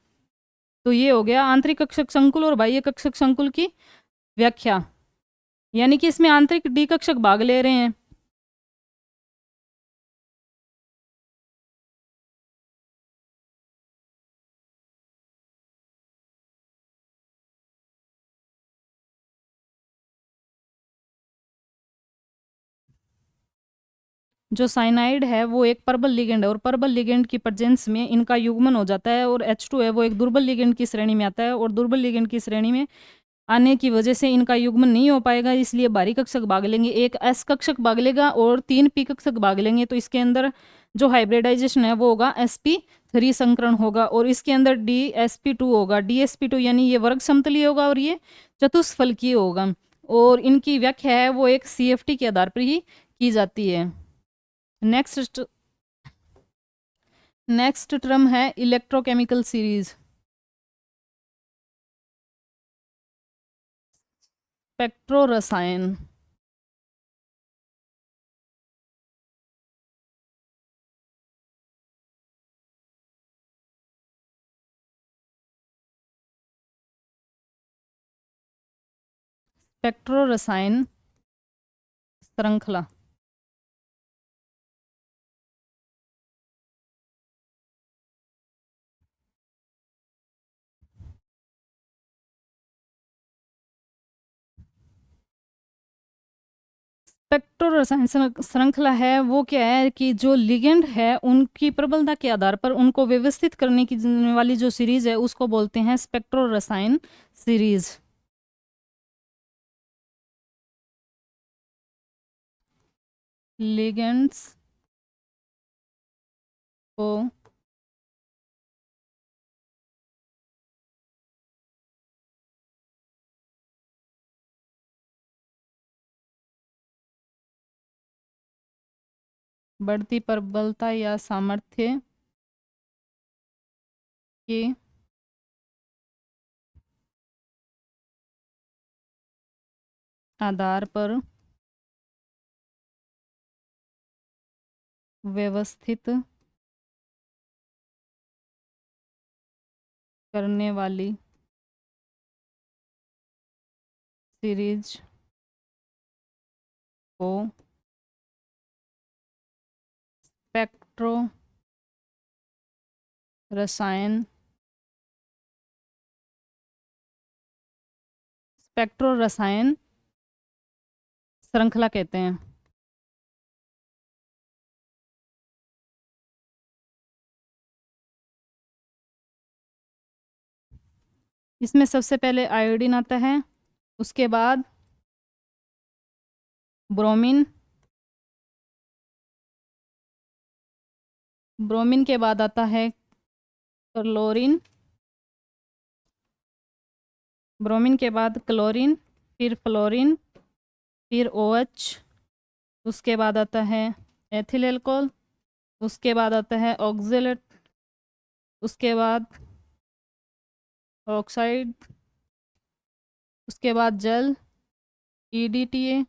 तो ये हो गया आंतरिक कक्षक संकुल और बाह्य कक्षक संकुल की व्याख्या, यानी कि इसमें आंतरिक डी कक्षक भाग ले रहे हैं। जो साइनाइड है वो एक पर्बल लिगेंड है, और पर्बल लिगेंड की प्रेजेंस में इनका युग्मन हो जाता है, और H2 है वो एक दुर्बल लिगेंड की श्रेणी में आता है, और दुर्बल लिगेंड की श्रेणी में आने की वजह से इनका युग्मन नहीं हो पाएगा, इसलिए बाहरी कक्षक भाग लेंगे। एक एस कक्षक भाग लेगा और 3 पी कक्षक भाग लेंगे। तो इसके अंदर जो हाइब्रिडाइजेशन है वो होगा sp3 संकरण होगा, और इसके अंदर dsp2 होगा। dsp2 यानी ये वर्ग समतलीय होगा और ये चतुष्फलकीय होगा, और इनकी व्याख्या है वो एक CFT के आधार पर ही की जाती है। नेक्स्ट टर्म है इलेक्ट्रोकेमिकल सीरीज। स्पेक्ट्रो रसायन, स्पेक्ट्रो रसायन श्रृंखला। स्पेक्ट्रो रसायन श्रृंखला है वो क्या है कि जो लिगेंड है उनकी प्रबलता के आधार पर उनको व्यवस्थित करने की वाली जो सीरीज है उसको बोलते हैं स्पेक्ट्रो रसायन सीरीज। लिगेंड्स को बढ़ती प्रबलता या सामर्थ्य के आधार पर व्यवस्थित करने वाली सीरीज को स्पेक्ट्रो रसायन श्रृंखला कहते हैं। इसमें सबसे पहले आयोडीन आता है, उसके बाद ब्रोमीन, ब्रोमीन के बाद आता है क्लोरीन, ब्रोमीन के बाद क्लोरीन, फिर फ्लोरीन, फिर OH, उसके बाद आता है एथिल एल्कोहल, उसके बाद आता है ऑक्जेलेट, उसके बाद ऑक्साइड, उसके बाद जल EDTA,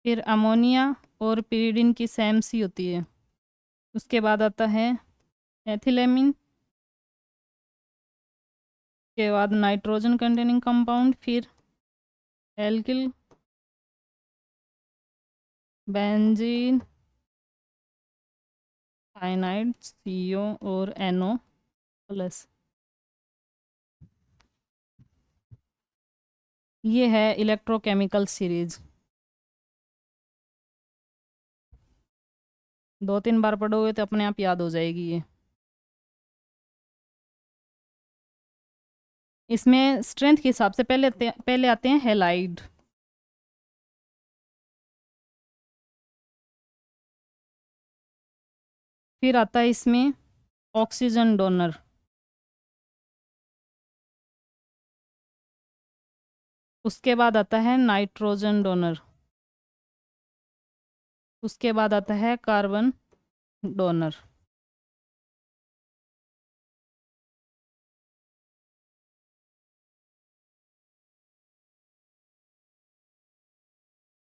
फिर अमोनिया और pyridine की सेम सी होती है। उसके बाद आता है एथिलेमिन, के बाद नाइट्रोजन कंटेनिंग कंपाउंड, फिर एल्किल, बेंजीन, साइनाइड CO और NO+। ये है इलेक्ट्रोकेमिकल सीरीज। 2-3 बार पढ़ोगे तो अपने आप याद हो जाएगी ये। इसमें स्ट्रेंथ के हिसाब से पहले आते हैं हेलाइड, फिर आता है इसमें ऑक्सीजन डोनर, उसके बाद आता है नाइट्रोजन डोनर, उसके बाद आता है कार्बन डोनर।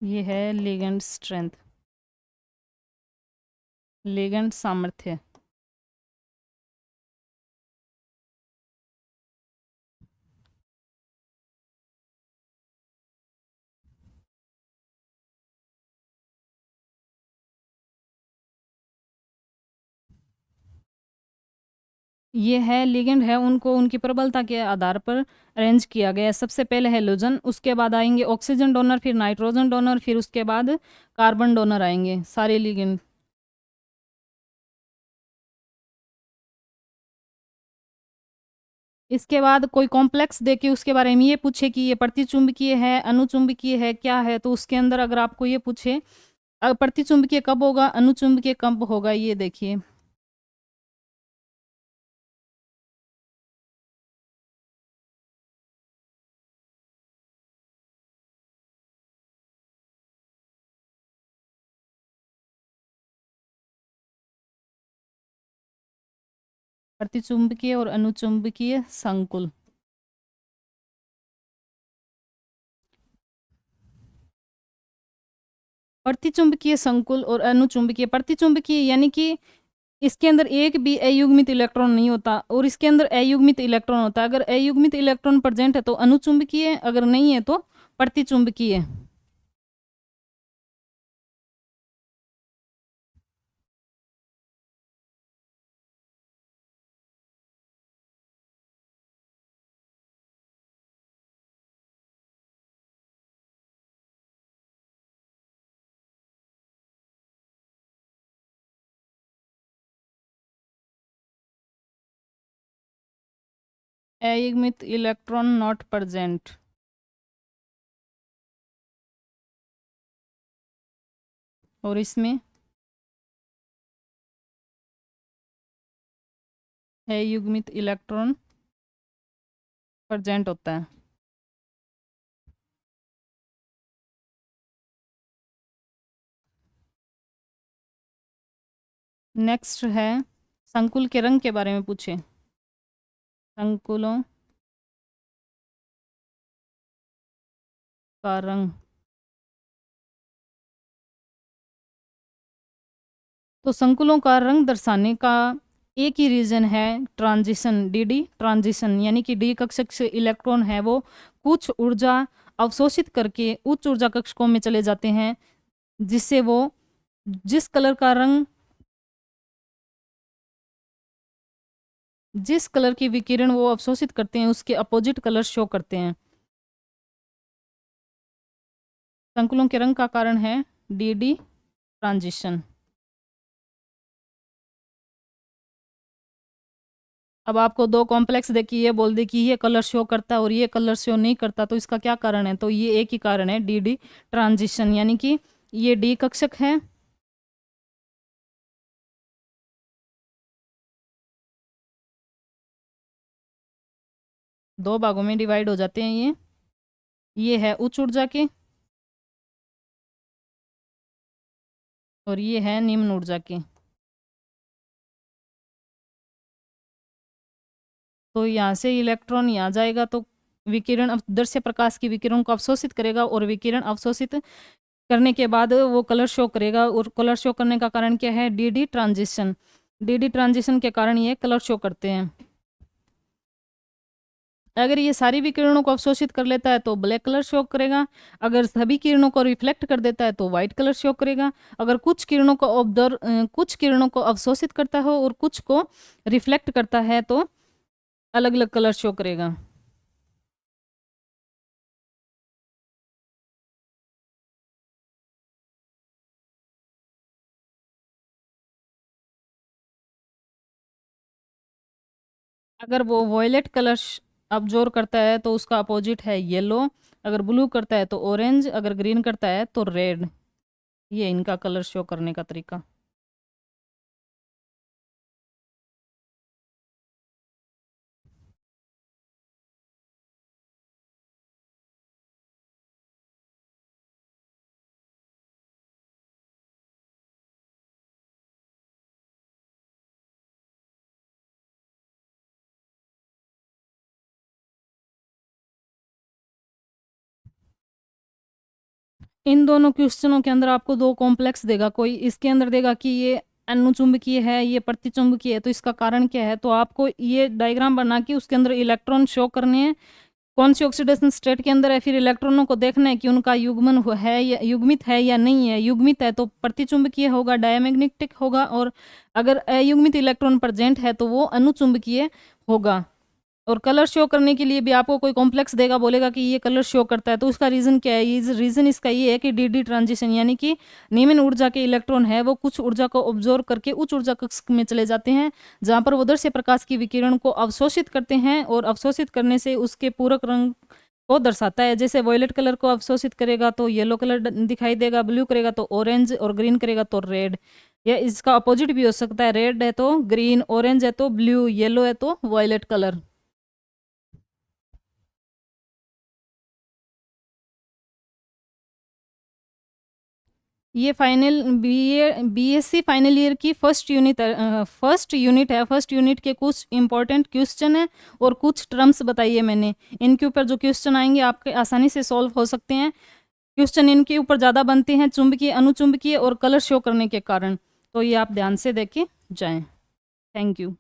ये है लिगेंड स्ट्रेंथ, लिगेंड सामर्थ्य। ये है लिगेंड है, उनको उनकी प्रबलता के आधार पर अरेंज किया गया है। सबसे पहले हेलोजन, उसके बाद आएंगे ऑक्सीजन डोनर, फिर नाइट्रोजन डोनर, फिर उसके बाद कार्बन डोनर आएंगे सारे लिगेंड। इसके बाद कोई कॉम्प्लेक्स देके उसके बारे में ये पूछे कि ये प्रतिचुंबकीय है, अनुचुंबकीय है, क्या है, तो उसके अंदर अगर आपको ये पूछे प्रतिचुंबकीय कब होगा, अनुचुंबकीय कब होगा, ये देखिए। प्रतिचुंबकीय और अनुचुंबकीय संकुल। प्रतिचुंबकीय संकुल और अनुचुंबकीय, प्रतिचुंबकीय यानी कि इसके अंदर एक भी अयुग्मित इलेक्ट्रॉन नहीं होता और इसके अंदर अयुग्मित इलेक्ट्रॉन होता है। अगर अयुग्मित इलेक्ट्रॉन प्रेजेंट है तो अनुचुंबकीय, अगर नहीं है तो प्रतिचुंबकीय। अयुग्मित इलेक्ट्रॉन नॉट प्रेजेंट। और इसमें अयुग्मित इलेक्ट्रॉन प्रेजेंट होता है। नेक्स्ट है संकुल के रंग के बारे में पूछे। संकुलों का रंग, तो संकुलों का रंग दर्शाने का एक ही रीजन है ट्रांजिशन, DD ट्रांजिशन, यानी कि D कक्षक से इलेक्ट्रॉन है वो कुछ ऊर्जा अवशोषित करके उच्च ऊर्जा कक्षकों में चले जाते हैं, जिससे वो जिस कलर का रंग, जिस कलर की विकिरण वो अवशोषित करते हैं उसके अपोजिट कलर शो करते हैं। संकुलों के रंग का कारण है डी ट्रांजिशन। अब आपको दो कॉम्प्लेक्स देखिए, ये बोल दे कि ये कलर शो करता है और ये कलर शो नहीं करता, तो इसका क्या कारण है? तो ये एक ही कारण है, डी ट्रांजिशन, यानी कि ये डी कक्षक है दो भागों में डिवाइड हो जाते हैं। ये है उच्च ऊर्जा के और ये है निम्न ऊर्जा के। तो यहाँ से इलेक्ट्रॉन यहाँ जाएगा तो विकिरण दृश्य प्रकाश की विकिरण को अवशोषित करेगा और विकिरण अवशोषित करने के बाद वो कलर शो करेगा, और कलर शो करने का कारण क्या है? D transition. डी ट्रांजिशन के कारण ये कलर शो करते हैं। अगर ये सारी विकिरणों को अवशोषित कर लेता है तो ब्लैक कलर शो करेगा, अगर सभी किरणों को रिफ्लेक्ट कर देता है तो व्हाइट कलर शो करेगा, अगर कुछ किरणों को कुछ किरणों को अवशोषित करता हो और कुछ को रिफ्लेक्ट करता है तो अलग अलग कलर शो करेगा। अगर वो वॉयलेट कलर अब्जॉर्ब करता है तो उसका अपोजिट है येलो, अगर ब्लू करता है तो ऑरेंज, अगर ग्रीन करता है तो रेड। ये इनका कलर शो करने का तरीका। इन दोनों क्वेश्चनों के अंदर आपको दो कॉम्प्लेक्स देगा, कोई इसके अंदर देगा कि ये अनुचुंबकीय है, ये प्रतिचुंबकीय है, तो इसका कारण क्या है? तो आपको ये डायग्राम बना के उसके अंदर इलेक्ट्रॉन शो करने हैं, कौन सी ऑक्सीडेशन स्टेट के अंदर है, फिर इलेक्ट्रॉनों को देखना है कि उनका युग्मन है या युग्मित है या नहीं है। युग्मित है तो प्रतिचुंबकीय होगा, डायमैग्नेटिक होगा, और अगर अयुग्मित इलेक्ट्रॉन प्रेजेंट है तो वो अनुचुंबकीय होगा। और कलर शो करने के लिए भी आपको कोई कॉम्प्लेक्स देगा, बोलेगा कि ये कलर शो करता है, तो उसका रीजन क्या है? रीजन इसका ये है कि डी ट्रांजिशन, यानी कि निम्न ऊर्जा के इलेक्ट्रॉन है वो कुछ ऊर्जा को ऑब्जॉर्व करके उच्च ऊर्जा कक्ष में चले जाते हैं, जहां पर वो दृश्य प्रकाश की विकिरण को अवशोषित करते हैं, और अवशोषित करने से उसके पूरक रंग को दर्शाता है। जैसे वॉयलेट कलर को अवशोषित करेगा तो येलो कलर दिखाई देगा, ब्लू करेगा तो ऑरेंज, और ग्रीन करेगा तो रेड। या इसका अपोजिट भी हो सकता है, रेड है तो ग्रीन, ऑरेंज है तो ब्लू, येलो है तो वॉयलेट कलर। ये फाइनल बीएससी फाइनल ईयर की फर्स्ट यूनिट है। फर्स्ट यूनिट के कुछ इंपॉर्टेंट क्वेश्चन है और कुछ टर्म्स बताइए मैंने। इनके ऊपर जो क्वेश्चन आएंगे आपके आसानी से सॉल्व हो सकते हैं। क्वेश्चन इनके ऊपर ज़्यादा बनते हैं चुंबकीय, अनुचुंबकीय और कलर शो करने के कारण, तो ये आप ध्यान से देखे जाएं। Thank you.